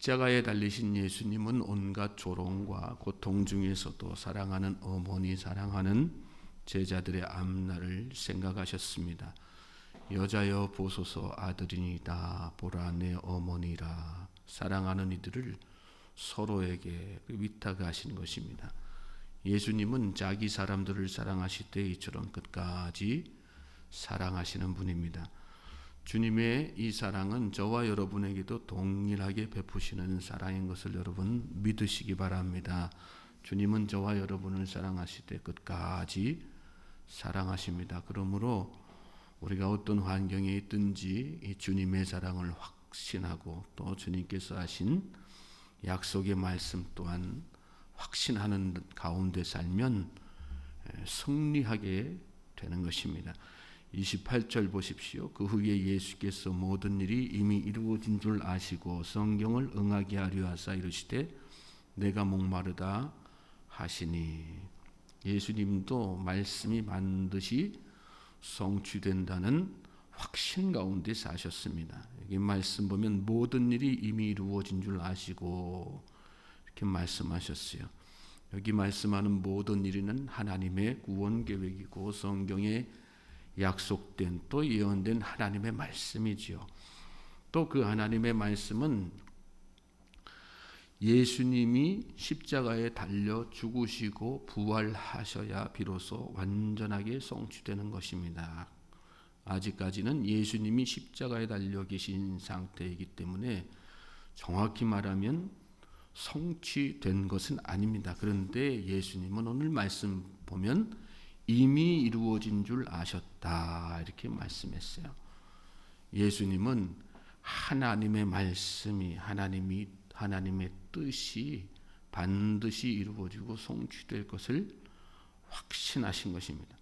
십자가에 달리신 예수님은 온갖 조롱과 고통 중에서도 사랑하는 어머니, 사랑하는 제자들의 앞날을 생각하셨습니다. 여자여 보소서 아들이니다, 보라 내 어머니라. 사랑하는 이들을 서로에게 위탁하신 것입니다. 예수님은 자기 사람들을 사랑하실 때 이처럼 끝까지 사랑하시는 분입니다. 주님의 이 사랑은 저와 여러분에게도 동일하게 베푸시는 사랑인 것을 여러분 믿으시기 바랍니다. 주님은 저와 여러분을 사랑하실 때 끝까지 사랑하십니다. 그러므로 우리가 어떤 환경에 있든지 이 주님의 사랑을 확신하고 또 주님께서 하신 약속의 말씀 또한 확신하는 가운데 살면 승리하게 되는 것입니다. 28절 보십시오. 그 후에 예수께서 모든 일이 이미 이루어진 줄 아시고 성경을 응하게 하려 하사 이르시되 내가 목마르다 하시니. 예수님도 말씀이 반드시 성취된다는 확신 가운데 사셨습니다. 여기 말씀 보면 모든 일이 이미 이루어진 줄 아시고 이렇게 말씀하셨어요. 여기 말씀하는 모든 일은 하나님의 구원 계획이고 성경에 약속된 또 예언된 하나님의 말씀이지요. 또 그 하나님의 말씀은 예수님이 십자가에 달려 죽으시고 부활하셔야 비로소 완전하게 성취되는 것입니다. 아직까지는 예수님이 십자가에 달려 계신 상태이기 때문에 정확히 말하면 성취된 것은 아닙니다. 그런데 예수님은 오늘 말씀 보면 이미 이루어진 줄 아셨다 이렇게 말씀했어요. 예수님은 하나님의 말씀이 하나님의 뜻이 반드시 이루어지고 성취될 것을 확신하신 것입니다.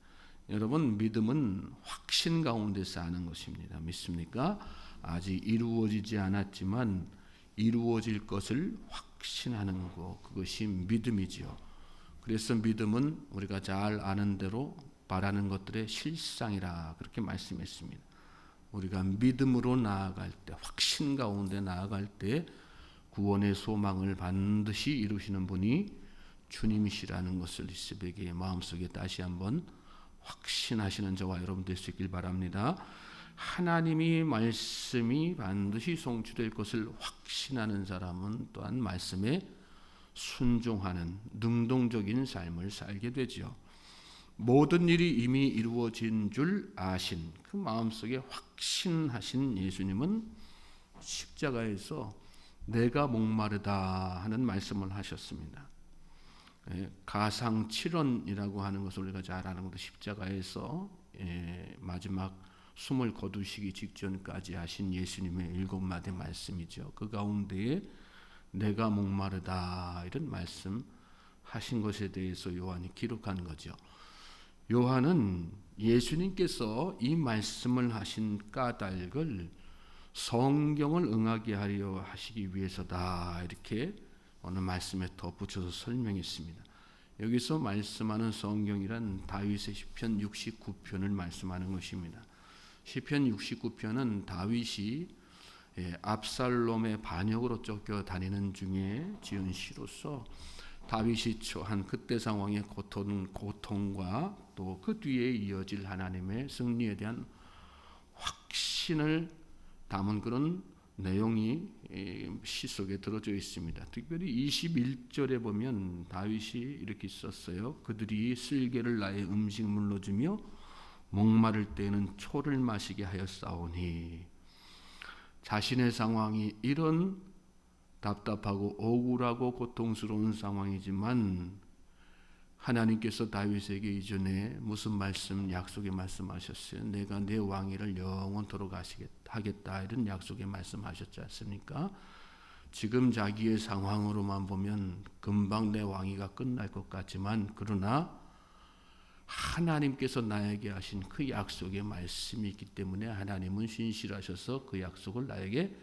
여러분, 믿음은 확신 가운데서 하는 것입니다. 믿습니까? 아직 이루어지지 않았지만 이루어질 것을 확신하는 것, 그것이 믿음이지요. 그래서 믿음은 우리가 잘 아는 대로 바라는 것들의 실상이라 그렇게 말씀했습니다. 우리가 믿음으로 나아갈 때, 확신 가운데 나아갈 때 구원의 소망을 반드시 이루시는 분이 주님이시라는 것을 이 새벽에 마음속에 다시 한번 확신하시는 저와 여러분 될 수 있길 바랍니다. 하나님이 말씀이 반드시 성취될 것을 확신하는 사람은 또한 말씀에 순종하는 능동적인 삶을 살게 되죠. 모든 일이 이미 이루어진 줄 아신 그 마음속에 확신하신 예수님은 십자가에서 내가 목마르다 하는 말씀을 하셨습니다. 가상칠언이라고 하는 것을 우리가 잘 아는 것도 십자가에서 마지막 숨을 거두시기 직전까지 하신 예수님의 7마디 말씀이죠. 그 가운데에 내가 목마르다 이런 말씀 하신 것에 대해서 요한이 기록한 거죠. 요한은 예수님께서 이 말씀을 하신 까닭을 성경을 응하게 하려 하시기 위해서다 이렇게 오늘 말씀에 덧붙여서 설명했습니다. 여기서 말씀하는 성경이란 다윗의 시편 69편을 말씀하는 것입니다. 시편 69편은 다윗이 압살롬의 반역으로 쫓겨다니는 중에 지은 시로서 다윗이 처한 그때 상황의 고통과 또 그 뒤에 이어질 하나님의 승리에 대한 확신을 담은 그런 내용이 시 속에 들어져 있습니다. 특별히 21절에 보면 다윗이 이렇게 썼어요. 그들이 쓸개를 나의 음식물로 주며 목마를 때에는 초를 마시게 하였사오니. 자신의 상황이 이런 답답하고 억울하고 고통스러운 상황이지만 하나님께서 다윗에게 이전에 무슨 말씀, 약속의 말씀하셨어요. 내가 내 왕위를 영원토록 하겠다 이런 약속의 말씀하셨지 않습니까? 지금 자기의 상황으로만 보면 금방 내 왕위가 끝날 것 같지만 그러나 하나님께서 나에게 하신 그 약속의 말씀이 있기 때문에 하나님은 신실하셔서 그 약속을 나에게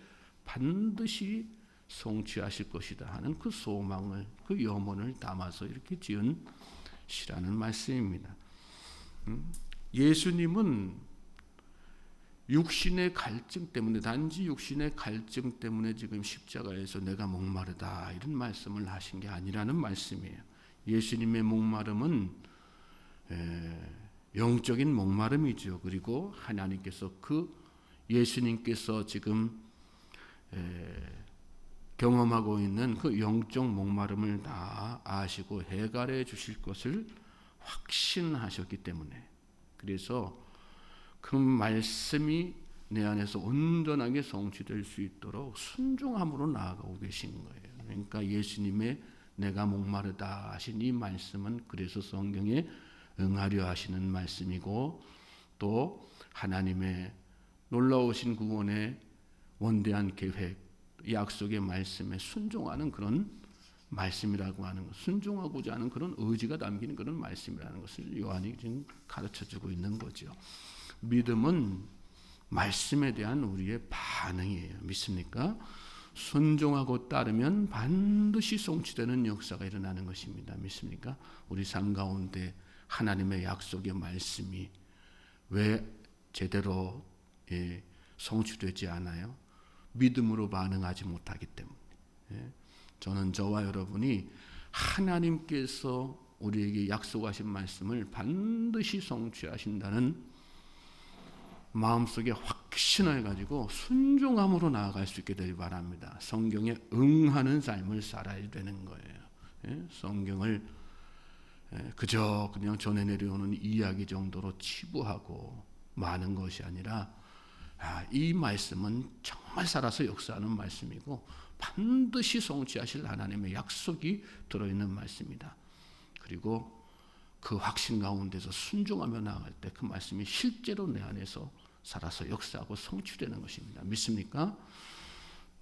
반드시 성취하실 것이다 하는 그 소망을, 그 염원을 담아서 이렇게 지은 시라는 말씀입니다. 예수님은 육신의 갈증 때문에, 단지 육신의 갈증 때문에 지금 십자가에서 내가 목마르다 이런 말씀을 하신 게 아니라는 말씀이에요. 예수님의 목마름은 영적인 목마름이죠. 그리고 하나님께서 예수님께서 지금 경험하고 있는 그 영적 목마름을 다 아시고 해결해 주실 것을 확신하셨기 때문에, 그래서 그 말씀이 내 안에서 온전하게 성취될 수 있도록 순종함으로 나아가고 계신 거예요. 그러니까 예수님의 내가 목마르다 하신 이 말씀은 그래서 성경에 응하려 하시는 말씀이고, 또 하나님의 놀라우신 구원의 원대한 계획, 약속의 말씀에 순종하는 그런 말씀이라고 하는 것, 순종하고자 하는 그런 의지가 담긴 그런 말씀이라는 것을 요한이 지금 가르쳐주고 있는 거죠. 믿음은 말씀에 대한 우리의 반응이에요. 믿습니까? 순종하고 따르면 반드시 성취되는 역사가 일어나는 것입니다. 믿습니까? 우리 삶 가운데 하나님의 약속의 말씀이 왜 제대로 성취되지 않아요? 믿음으로 반응하지 못하기 때문에. 저는 저와 여러분이 하나님께서 우리에게 약속하신 말씀을 반드시 성취하신다는 마음속에 확신을 가지고 순종함으로 나아갈 수 있게 되길 바랍니다. 성경에 응하는 삶을 살아야 되는 거예요. 성경을 그저 그냥 전해 내려오는 이야기 정도로 치부하고 마는 것이 아니라, 이 말씀은 정말 살아서 역사하는 말씀이고 반드시 성취하실 하나님의 약속이 들어있는 말씀이다. 그리고 그 확신 가운데서 순종하며 나아갈 때 그 말씀이 실제로 내 안에서 살아서 역사하고 성취되는 것입니다. 믿습니까?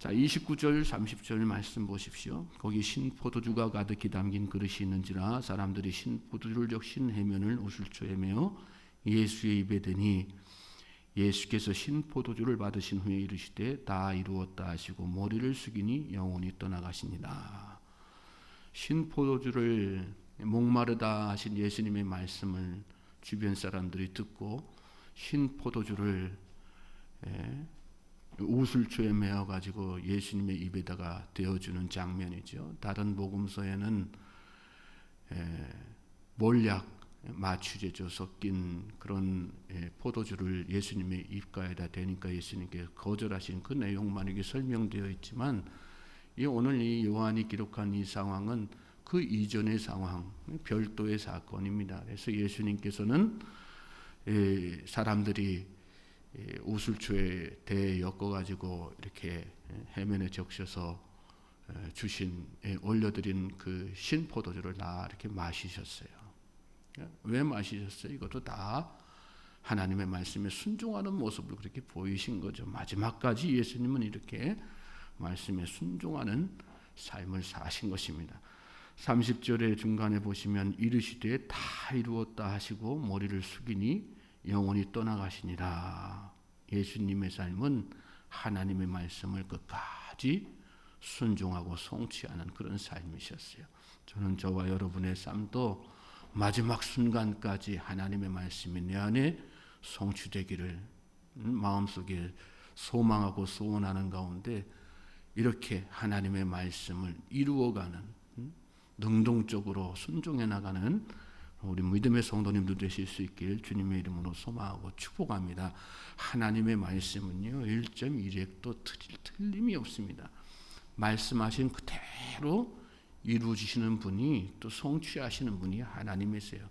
자, 29절 30절 말씀 보십시오. 거기 신포도주가 가득히 담긴 그릇이 있는지라 사람들이 신포도주를 적신 해면을 우슬초에 메어 예수의 입에 대니 예수께서 신포도주를 받으신 후에 이르시되 다 이루었다 하시고 머리를 숙이니 영혼이 떠나가시니라. 신포도주를 목마르다 하신 예수님의 말씀을 주변 사람들이 듣고 신포도주를 우슬초에 메어 가지고 예수님의 입에다가 대어주는 장면이죠. 다른 복음서에는 몰약 마취제조 섞인 그런 포도주를 예수님의 입가에다 대니까 예수님께 거절하신 그 내용만 이게 설명되어 있지만, 오늘 이 요한이 기록한 이 상황은 그 이전의 상황, 별도의 사건입니다. 그래서 예수님께서는 사람들이 우슬초에 대에 엮어가지고 이렇게 해면에 적셔서 주신 올려드린 그 신포도주를 다 이렇게 마시셨어요. 왜 마시셨어요? 이것도 다 하나님의 말씀에 순종하는 모습을 그렇게 보이신 거죠. 마지막까지 예수님은 이렇게 말씀에 순종하는 삶을 사신 것입니다. 30절의 중간에 보시면 이르시되 다 이루었다 하시고 머리를 숙이니 영혼이 떠나가시니라. 예수님의 삶은 하나님의 말씀을 끝까지 순종하고 성취하는 그런 삶이셨어요. 저는 저와 여러분의 삶도 마지막 순간까지 하나님의 말씀이 내 안에 성취되기를 마음속에 소망하고 소원하는 가운데 이렇게 하나님의 말씀을 이루어가는, 능동적으로 순종해 나가는 우리 믿음의 성도님들 되실 수 있길 주님의 이름으로 소망하고 축복합니다. 하나님의 말씀은요 1.1획도 틀림이 없습니다. 말씀하신 그대로 이루어지시는 분이, 또 성취하시는 분이 하나님이세요.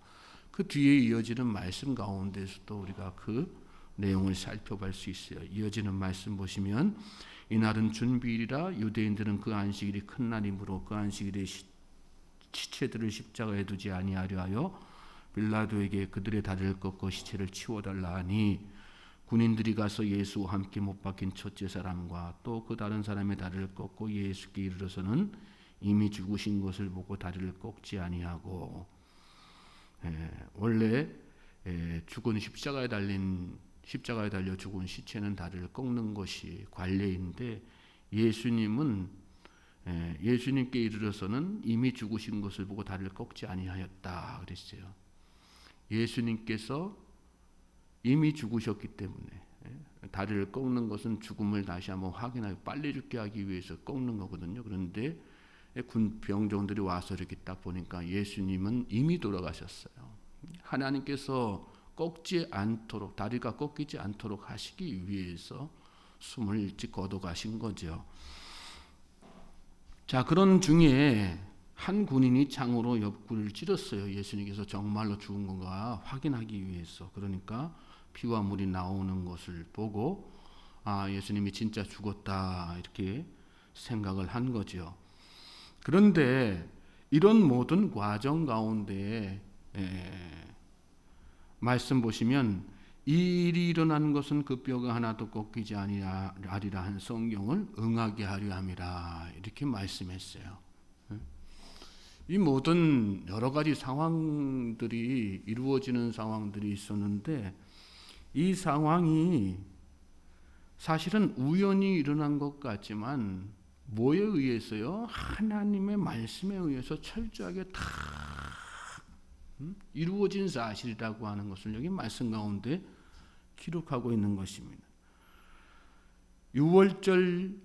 그 뒤에 이어지는 말씀 가운데서도 우리가 그 내용을 살펴볼 수 있어요. 이어지는 말씀 보시면 이날은 준비일이라 유대인들은 그 안식일이 큰 날이므로 그 안식일에 시체들을 십자가에 두지 아니하려 하여 빌라도에게 그들의 다리를 꺾고 시체를 치워달라 하니 군인들이 가서 예수와 함께 못 박힌 첫째 사람과 또 그 다른 사람의 다리를 꺾고 예수께 이르러서는 이미 죽으신 것을 보고 다리를 꺾지 아니하고, 원래 죽은 십자가에 달려 죽은 시체는 다리를 꺾는 것이 관례인데, 예수님은 예수님께 이르러서는 이미 죽으신 것을 보고 다리를 꺾지 아니하였다 그랬어요. 예수님께서 이미 죽으셨기 때문에 다리를 꺾는 것은 죽음을 다시 한번 확인하고 빨리 죽게 하기 위해서 꺾는 거거든요. 그런데 군 병정들이 와서 이렇게 딱 보니까 예수님은 이미 돌아가셨어요. 하나님께서 꺾지 않도록, 다리가 꺾이지 않도록 하시기 위해서 숨을 일찍 거둬 가신 거죠. 자, 그런 중에 한 군인이 창으로 옆구리를 찔렀어요. 예수님께서 정말로 죽은 건가 확인하기 위해서. 그러니까 피와 물이 나오는 것을 보고 예수님이 진짜 죽었다 이렇게 생각을 한 거죠. 그런데 이런 모든 과정 가운데 말씀 보시면 이 일이 일어난 것은 그 뼈가 하나도 꺾이지 아니하리라 한 성경을 응하게 하려 함이라 이렇게 말씀했어요. 이 모든 여러 가지 상황들이 이루어지는 상황들이 있었는데 이 상황이 사실은 우연히 일어난 것 같지만 뭐에 의해서요? 하나님의 말씀에 의해서 철저하게 다 이루어진 사실이라고 하는 것을 여기 말씀 가운데 기록하고 있는 것입니다. 6월절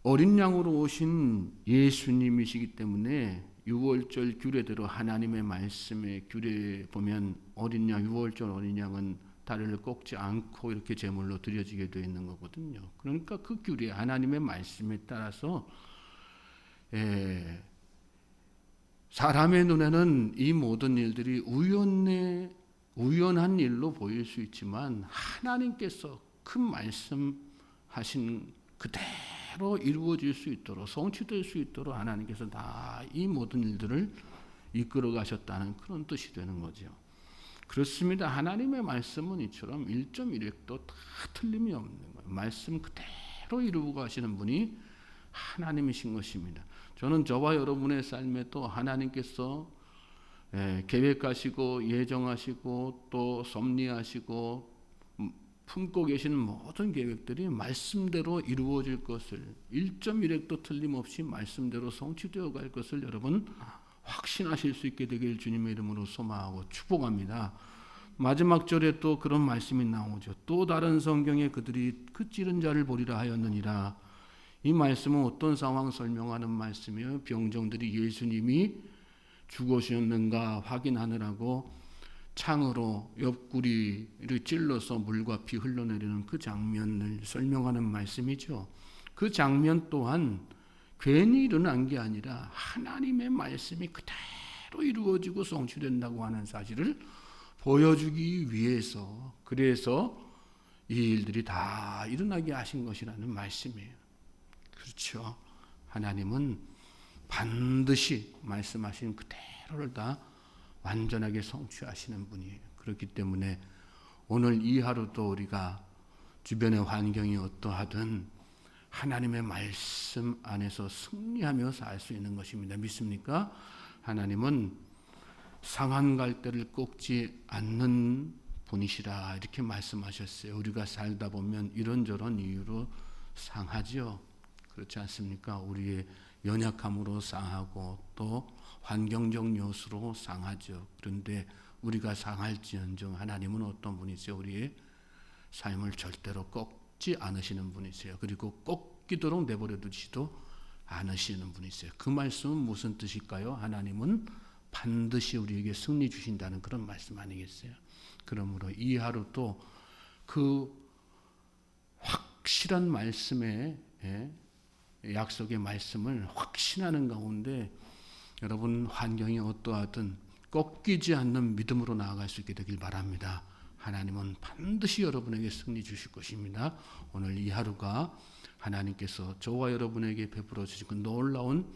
어린 양으로 오신 예수님이시기 때문에 6월절 규례대로 하나님의 말씀의 규례에 보면 어린 양, 6월절 어린 양은 다리를 꺾지 않고 이렇게 제물로 드려지게 되어 있는 거거든요. 그러니까 그 규례, 하나님의 말씀에 따라서 사람의 눈에는 이 모든 일들이 우연한 일로 보일 수 있지만 하나님께서 큰 말씀하신 그대로 이루어질 수 있도록 성취될 수 있도록 하나님께서 다 이 모든 일들을 이끌어 가셨다는 그런 뜻이 되는 거죠. 그렇습니다. 하나님의 말씀은 이처럼 1.1획도 다 틀림이 없는 거예요. 말씀 그대로 이루고 가시는 분이 하나님이신 것입니다. 저는 저와 여러분의 삶에도 하나님께서 계획하시고 예정하시고 또 섭리하시고 품고 계신 모든 계획들이 말씀대로 이루어질 것을 1.1획도 틀림없이 말씀대로 성취되어 갈 것을 여러분 확신하실 수 있게 되길 주님의 이름으로 소망하고 축복합니다. 마지막 절에 또 그런 말씀이 나오죠. 또 다른 성경에 그들이 그 찌른 자를 보리라 하였느니라. 이 말씀은 어떤 상황 설명하는 말씀이에요? 병정들이 예수님이 죽으셨는가 확인하느라고 창으로 옆구리를 찔러서 물과 피 흘러내리는 그 장면을 설명하는 말씀이죠. 그 장면 또한 괜히 일어난 게 아니라 하나님의 말씀이 그대로 이루어지고 성취된다고 하는 사실을 보여주기 위해서, 그래서 이 일들이 다 일어나게 하신 것이라는 말씀이에요. 그렇죠. 하나님은 반드시 말씀하신 그대로를 다 완전하게 성취하시는 분이에요. 그렇기 때문에 오늘 이 하루도 우리가 주변의 환경이 어떠하든 하나님의 말씀 안에서 승리하며 살 수 있는 것입니다. 믿습니까? 하나님은 상한 갈대를 꺾지 않는 분이시라 이렇게 말씀하셨어요. 우리가 살다 보면 이런저런 이유로 상하죠. 그렇지 않습니까? 우리의 연약함으로 상하고 또 환경적 요소로 상하죠. 그런데 우리가 상할지언정 하나님은 어떤 분이세요? 우리의 삶을 절대로 꺾지 않으시는 분이세요. 그리고 꺾이도록 내버려 두지도 않으시는 분이세요. 그 말씀은 무슨 뜻일까요? 하나님은 반드시 우리에게 승리 주신다는 그런 말씀 아니겠어요? 그러므로 이 하루도 그 확실한 말씀의 약속의 말씀을 확신하는 가운데 여러분 환경이 어떠하든 꺾이지 않는 믿음으로 나아갈 수 있게 되길 바랍니다. 하나님은 반드시 여러분에게 승리 주실 것입니다. 오늘 이 하루가 하나님께서 저와 여러분에게 베풀어 주신 그 놀라운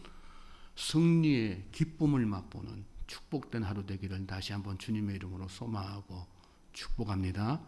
승리의 기쁨을 맛보는 축복된 하루 되기를 다시 한번 주님의 이름으로 소망하고 축복합니다.